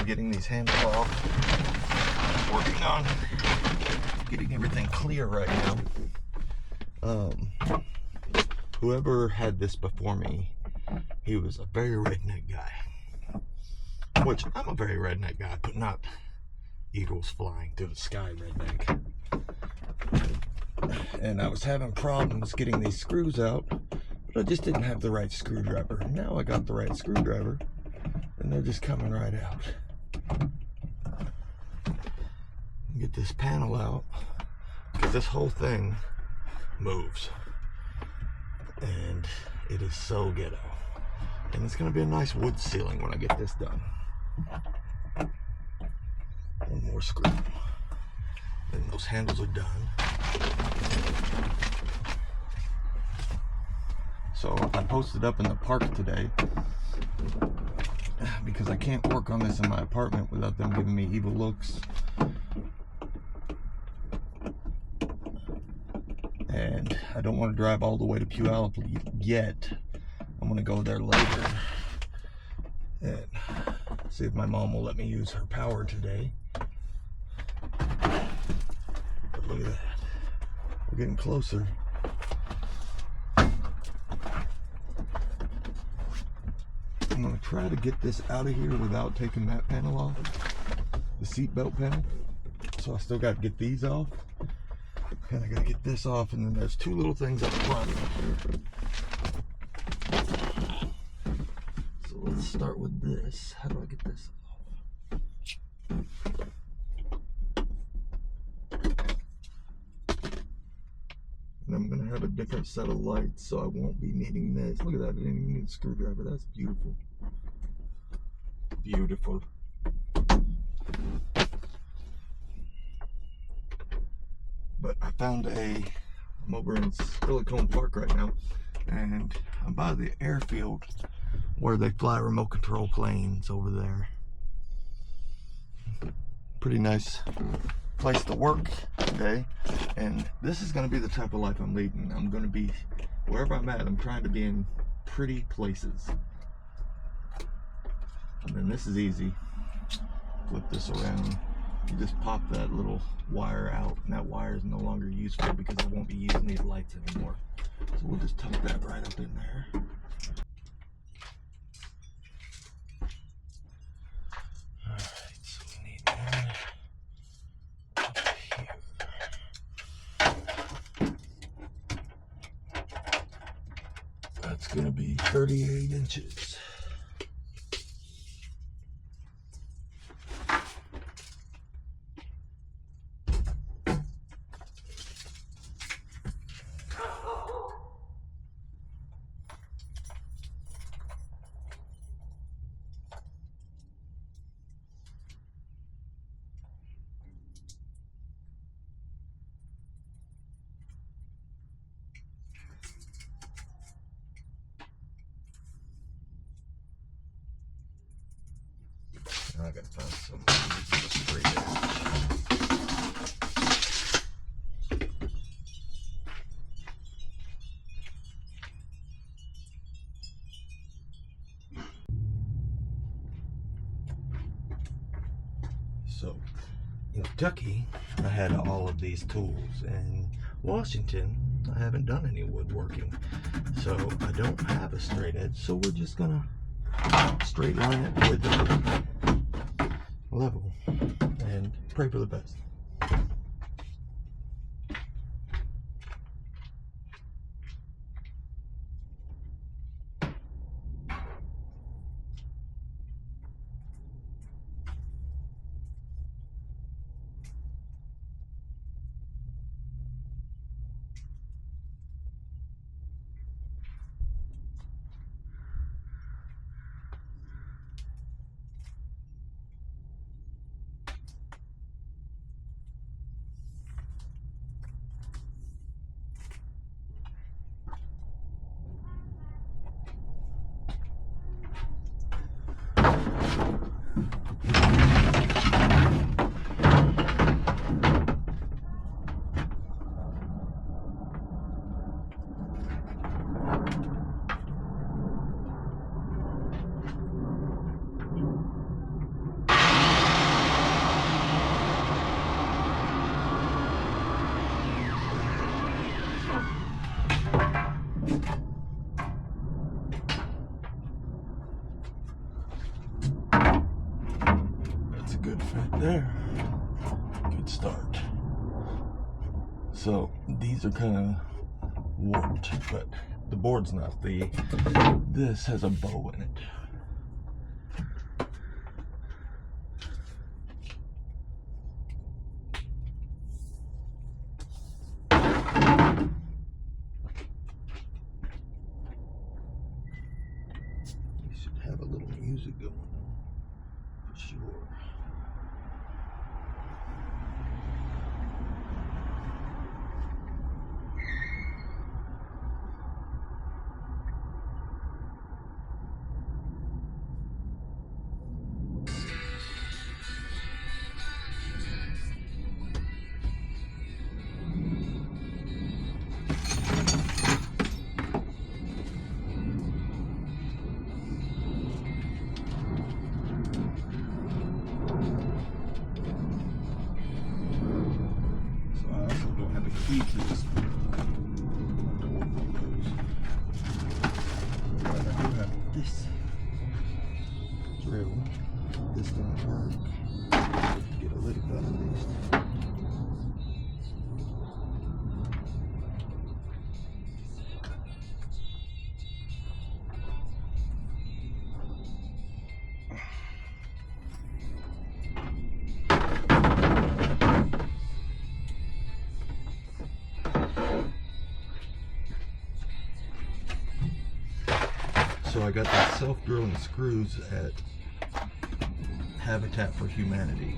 getting these handles off. Working on getting everything clear right now. Whoever had this before me, he was a very redneck guy. Which, I'm a very redneck guy, but not eagles flying through the sky redneck. And I was having problems getting these screws out, but I just didn't have the right screwdriver. Now I got the right screwdriver, and they're just coming right out. Get this panel out, because this whole thing moves. And it is so ghetto. And it's going to be a nice wood ceiling when I get this done. One more screw. Then those handles are done. So I posted up in the park today because I can't work on this in my apartment without them giving me evil looks. And I don't want to drive all the way to Puyallup yet. I'm going to go there later and see if my mom will let me use her power today. But look at that. We're getting closer. I'm going to try to get this out of here without taking that panel off, the seat belt panel. So I still got to get these off. And I got to get this off, and then there's two little things up front. So let's start with this. How do I get this off? And I'm going to have a different set of lights, so I won't be needing this. Look at that, I didn't even need a screwdriver. That's beautiful. Beautiful. But I found I'm over in Silicon Park right now, and I'm by the airfield where they fly remote control planes over there. Pretty nice place to work today, and this is going to be the type of life I'm leading. I'm going to be, wherever I'm at, I'm trying to be in pretty places. And then this is easy. Flip this around. You just pop that little wire out, and that wire is no longer useful because I won't be using these lights anymore. So we'll just tuck that right up in there. Alright, so we need one here. That's going to be 38 inches. I gotta find some straight edge. So, in Kentucky, I had all of these tools. In Washington, I haven't done any woodworking. So, I don't have a straight edge. So, we're just gonna straight line it with the level and pray for the best. good fit there. Good start. So these are kind of warped, but the board's not. This has a bow in it. Have a little music going on for sure. Key to this door windows. But I do have this drill. This don't work. Get a little bit at least. So I got the self-drilling screws at Habitat for Humanity.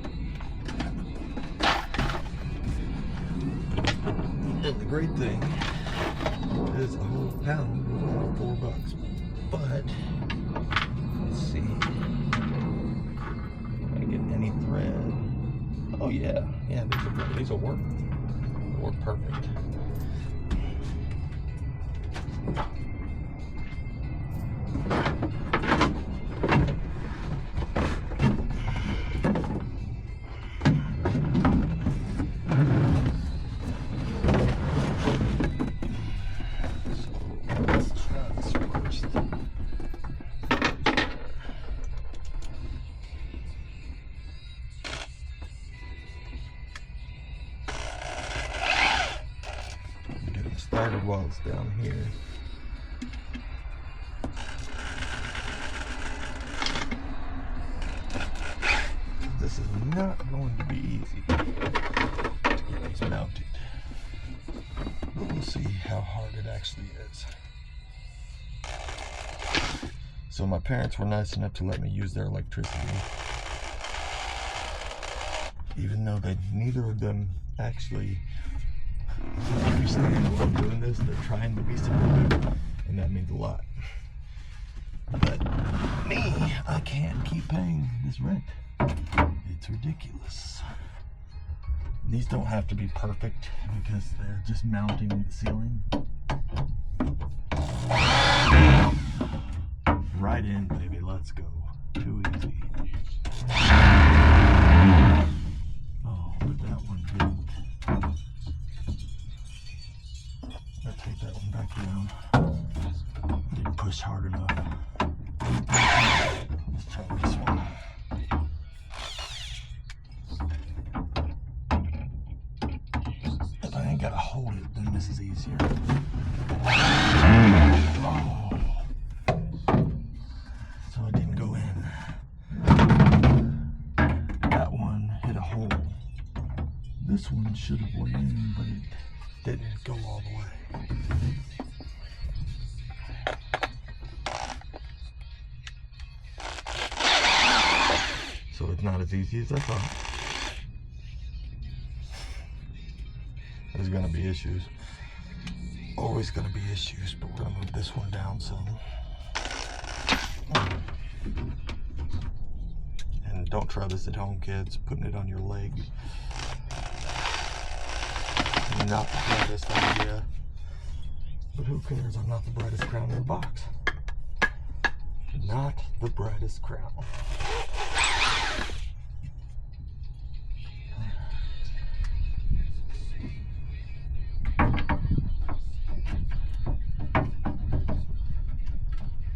And the great thing is a whole pound was only $4. But let's see. If I get any thread. Oh yeah, these will work. They'll work perfect. Started while it's down here. This is not going to be easy to get these mounted, but we'll see how hard it actually is. So my parents were nice enough to let me use their electricity, even though neither of them actually understand why I'm doing this. They're trying to be supportive, and that means a lot. But me, I can't keep paying this rent. It's ridiculous. These don't have to be perfect because they're just mounting the ceiling. Right in, baby, let's go. Too easy. Oh, but that one didn't. I'll take that one back down. Didn't push hard enough. Let's try this one. If I ain't gotta hold it, then this is easier. Oh. So it didn't go in. That one hit a hole. This one should have went in, but it didn't go all the way. So it's not as easy as I thought. There's gonna be issues. Always gonna be issues, but we're gonna move this one down some. And don't try this at home, kids. Putting it on your leg. Not the brightest idea. But who cares? I'm not the brightest crown in the box. Not the brightest crown.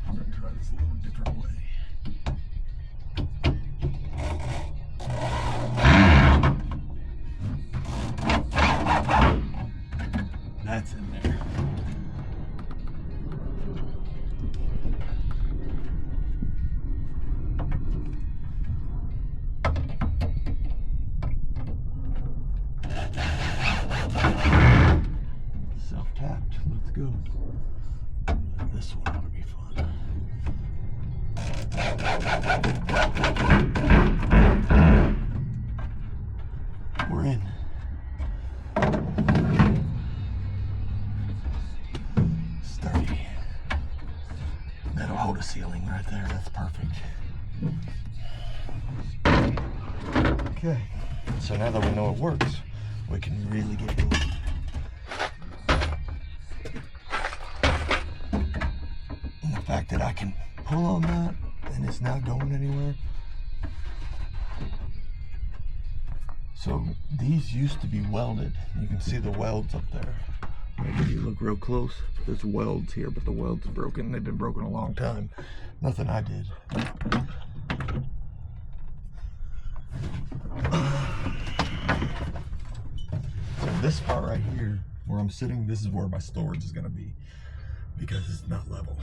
I'm gonna try this a little different way. this one ought to be fun. We're in. Sturdy. That'll hold a ceiling right there. That's perfect. Okay. So now that we know it works, we can really get going. And the fact that I can pull on that and it's not going anywhere. So these used to be welded. You can see the welds up there. Maybe if you look real close, there's welds here, but the welds are broken. They've been broken a long time. Nothing I did. So this part right here, where I'm sitting, this is where my storage is gonna be, because it's not level.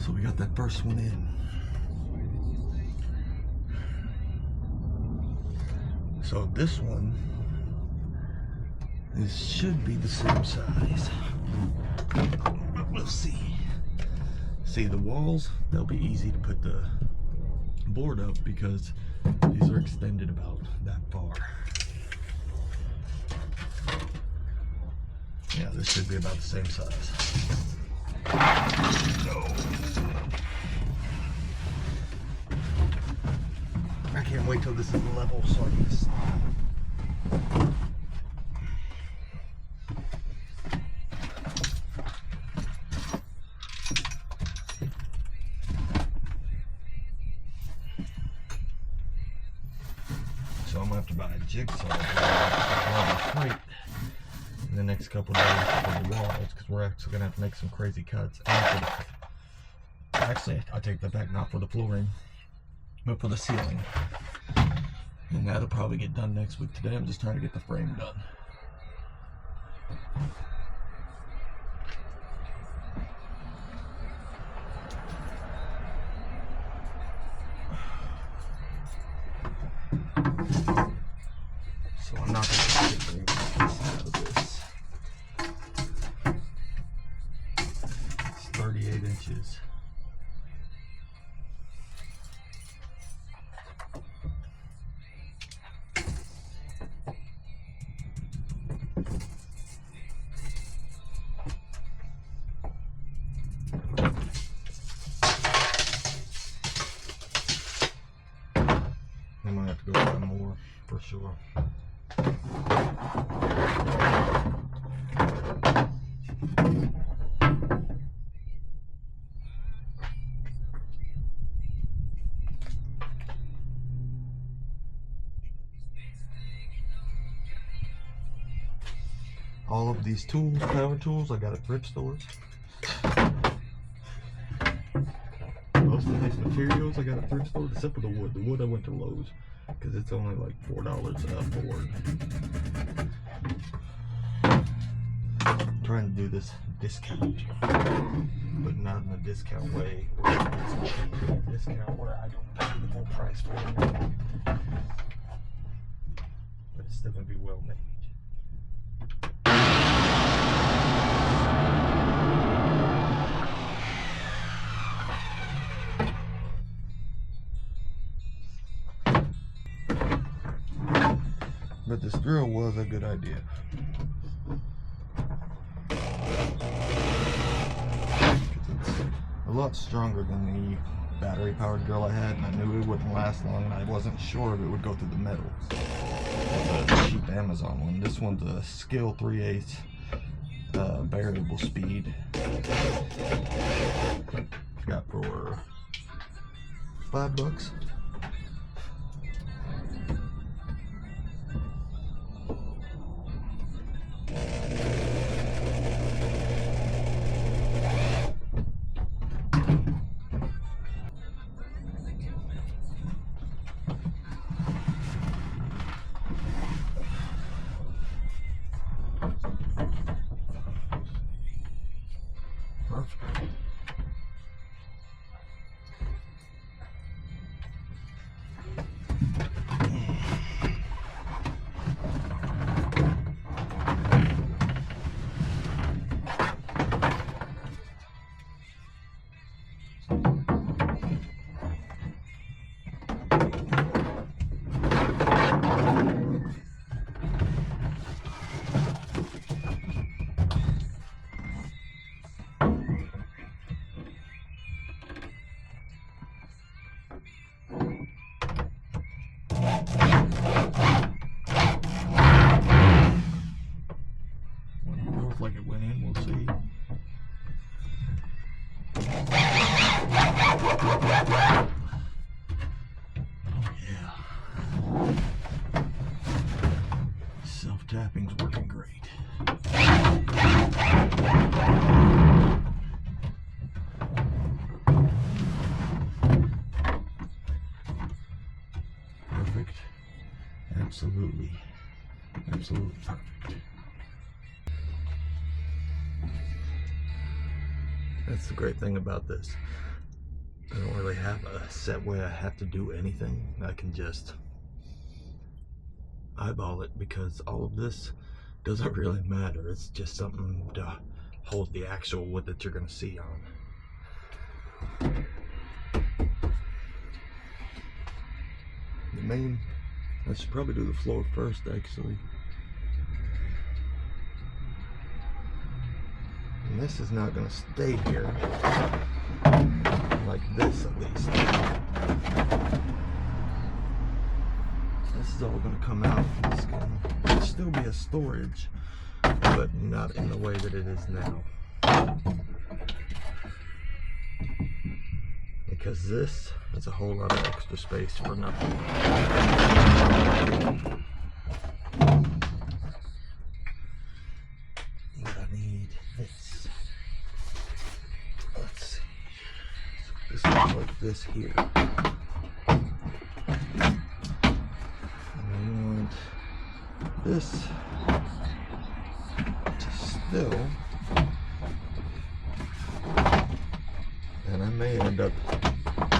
So we got that first one in. So this one should be the same size. We'll see. See, the walls, they'll be easy to put the board up because these are extended about that far. Yeah, this should be about the same size. No. I can't wait till this is level so I can stop. So I'm gonna have to buy a jigsaw freight in the next couple days for the walls, because we're actually gonna have to make some crazy cuts. And for the, actually, I take that back, not for the flooring, but for the ceiling. And that'll probably get done next week. Today I'm just trying to get the frame done. So I'm not going to get this out of this. It's 38 inches. I might have to go buy more for sure. All of these tools, power tools, I got at thrift stores. Most of these materials I got at thrift stores, except for the wood. The wood I went to Lowe's because it's only like $4 a board. I'm trying to do this discount, but not in a discount way. It's a cheap discount where I don't pay the full price for it. But it's still gonna be well made. But this drill was a good idea. It's a lot stronger than the battery powered drill I had, and I knew it wouldn't last long, and I wasn't sure if it would go through the metal. It's a cheap Amazon one. This one's a Skill 3/8 variable speed. Got for $5. absolutely perfect. That's the great thing about this. I don't really have a set way I have to do anything. I can just eyeball it, because all of this doesn't really matter. It's just something to hold the actual wood that you're going to see on. I should probably do the floor first, actually. And this is not going to stay here like this, at least. This is all going to come out. It's going to still be a storage, but not in the way that it is now. Because this is a whole lot of extra space for nothing. But I need this. Let's see. This looks like this here. And I want this to still. And I may end up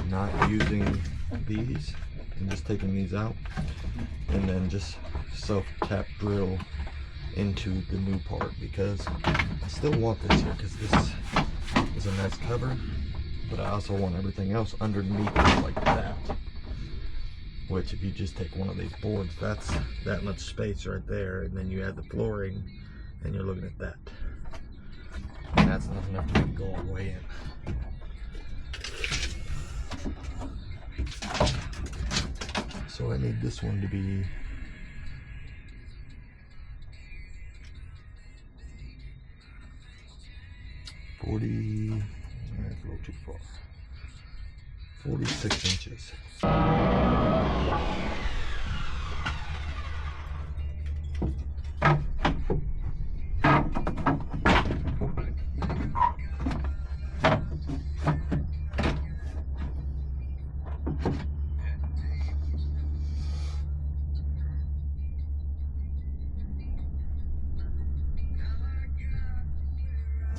not using these and just taking these out, and then just self-tap drill into the new part, because I still want this here because this is a nice cover, but I also want everything else underneath it like that, which if you just take one of these boards, that's that much space right there, and then you add the flooring and you're looking at that, and that's not enough to go all the way in. So I need this one to be 40, that's a little too far, 46 inches.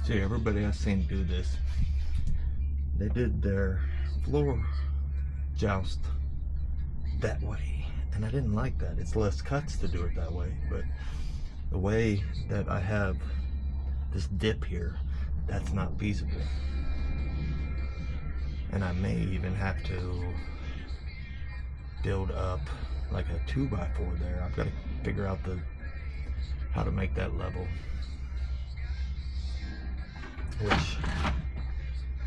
See, everybody I've seen do this, they did their floor joust that way, and I didn't like that. It's less cuts to do it that way, but the way that I have this dip here, that's not feasible. And I may even have to build up like a 2x4 there. I've got to figure out how to make that level. Which,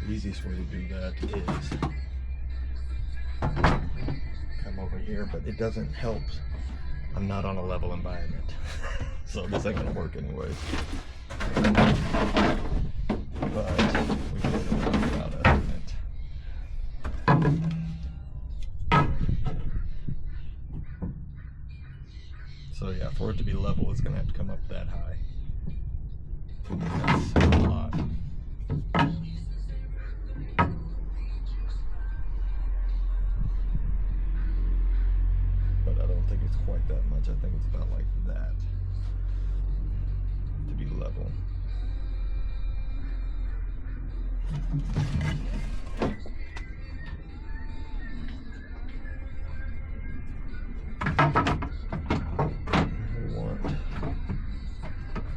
the easiest way to do that is come over here, but it doesn't help. I'm not on a level environment, so this ain't gonna work anyways. But we can work out it. So yeah, for it to be level, it's gonna have to come up that high. That's a lot. But I don't think it's quite that much. I think it's about like that to be level.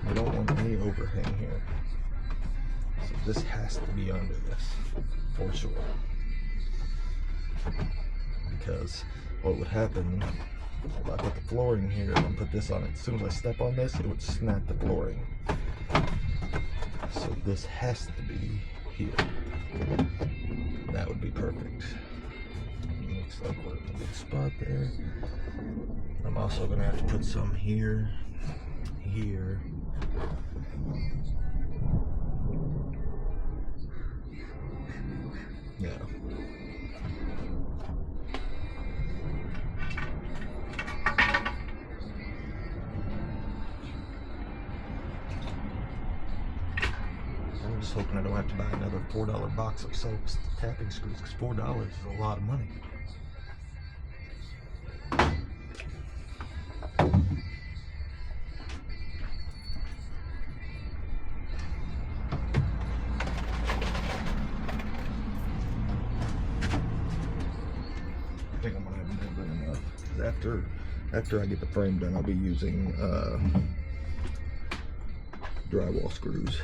I don't want any overhang here. So this has to be under this, for sure. Because what would happen, if I put the flooring here and put this on it, as soon as I step on this, it would snap the flooring. So this has to be here. That would be perfect. Looks like we're in a good spot there. I'm also going to have to put some here, here. Yeah. I'm just hoping I don't have to buy another $4 box of soaps, tapping screws, because $4 is a lot of money. after I get the frame done, I'll be using drywall screws.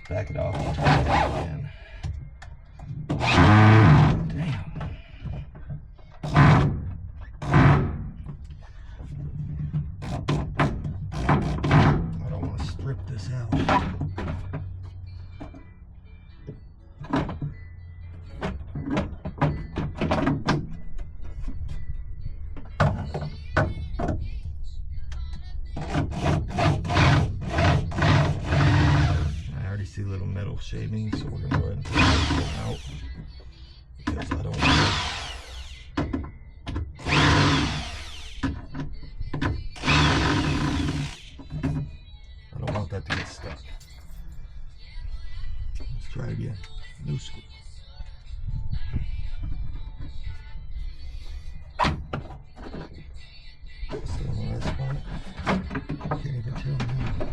Back it off again. Damn. I don't want to strip this out. See little metal shavings, so we're gonna go ahead and take this out because I don't want that to get stuck. Let's try it again. No screw. Still on that spot. Can't even tell now.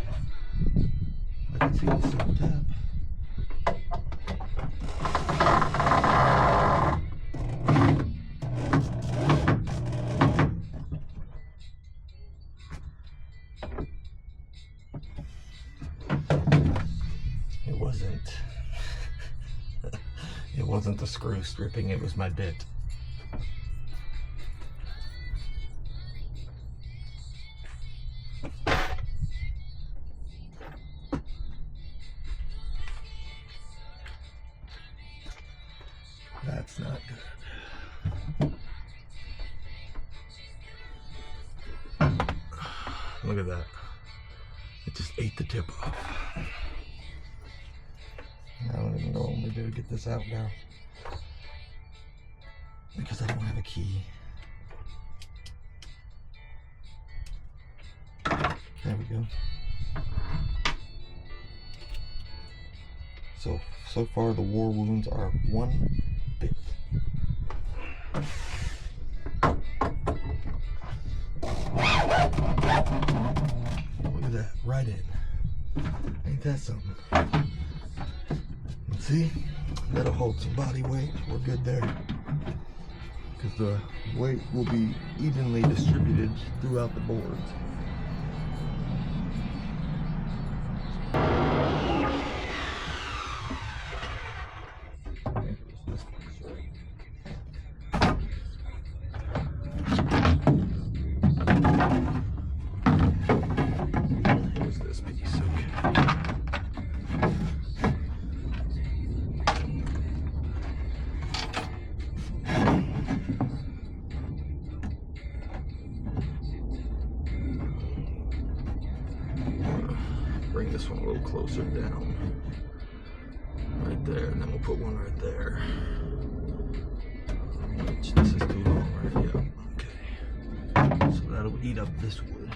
I can see it's still tap. It wasn't the screw stripping, it was my bit. That's not good. Look at that. It just ate the tip off. I don't even know what I'm going to do to get this out now. Because I don't have a key. There we go. So far the war wounds are 1 bit. Look at that, right in. Ain't that something? See, that'll hold some body weight. We're good there. Because the weight will be evenly distributed throughout the boards. Here's this piece, okay. Bring this one a little closer down. Right there, and then we'll put one right there. Which, this is too long, right? Yeah, okay. So that'll eat up this wood.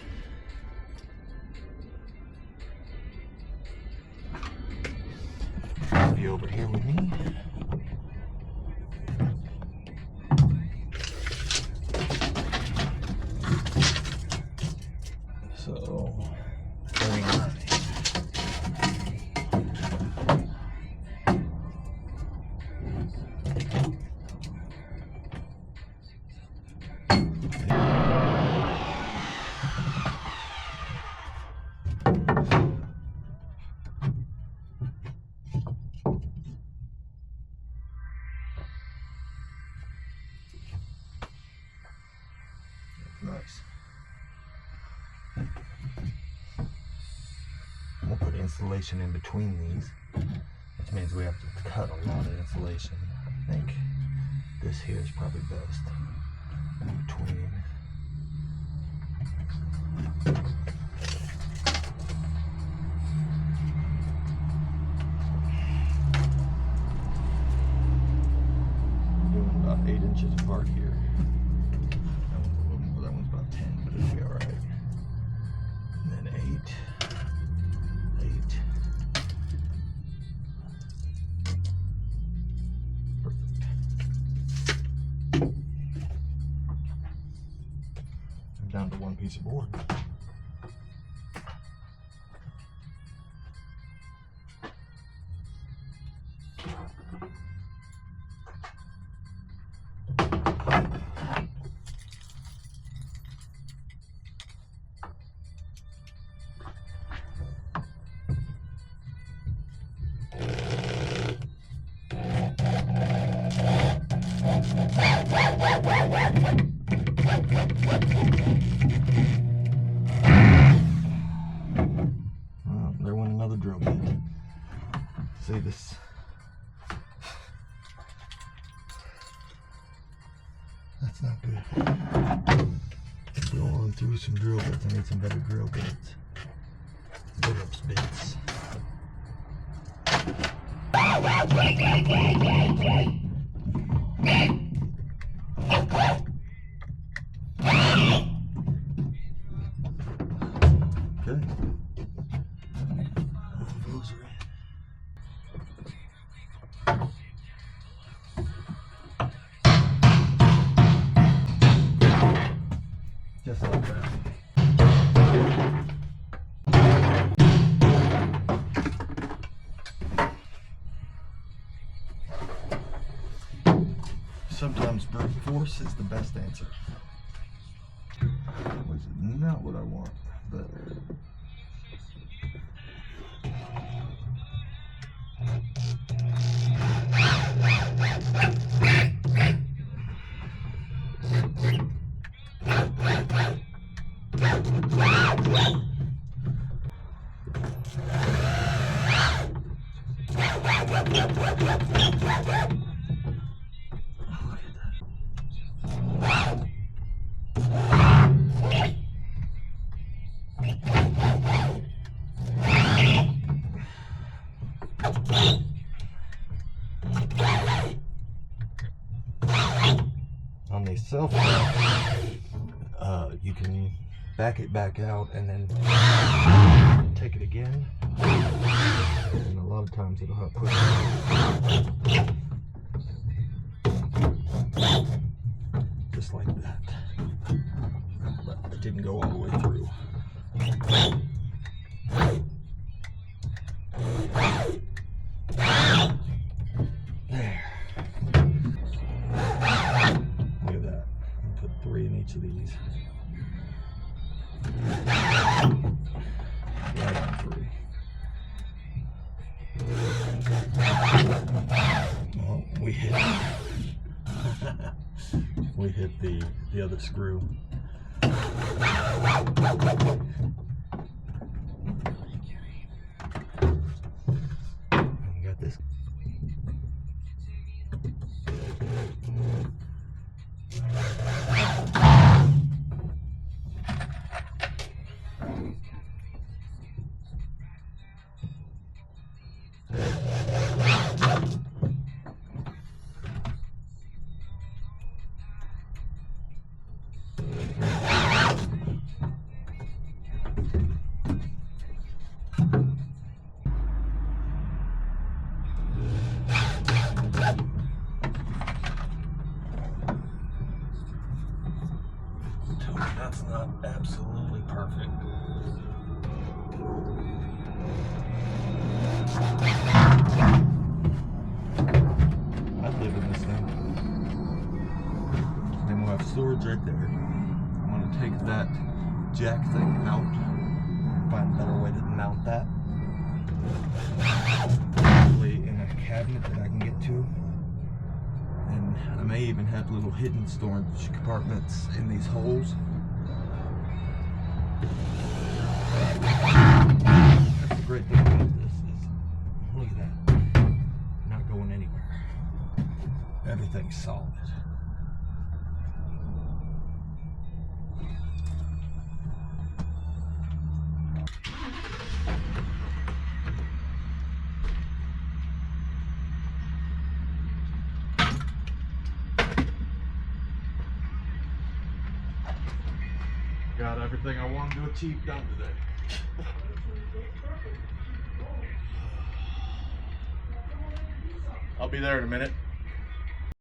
I'll be over here with me. So, very nice. Nice. We'll put insulation in between these, which means we have to cut a lot of insulation. I think this here is probably best in between. piece of board. There went another drill bit. See this? That's not good. Go on through some drill bits. I need some better drill bits. Phillips bits. Okay. Those are just like that. Sometimes brute force is the best answer. Which is not what I want, but on these cell phones, you can back it back out and then take it again. And a lot of times it'll help push it. Just like that. But it didn't go all the way through. There. Look at that. Put 3 in each of these. Right on 3. Well, we hit the other screw. We got this. That's not absolutely perfect. I'd live in this thing. Then we'll have storage right there. I'm going to take that jack thing out and find a better way to mount that. Probably in a cabinet that I can get to. And I may even have little hidden storage compartments in these holes. That's the great thing about this is, look at that, not going anywhere. Everything's solid. Got everything I wanted to achieve done today. I'll be there in a minute.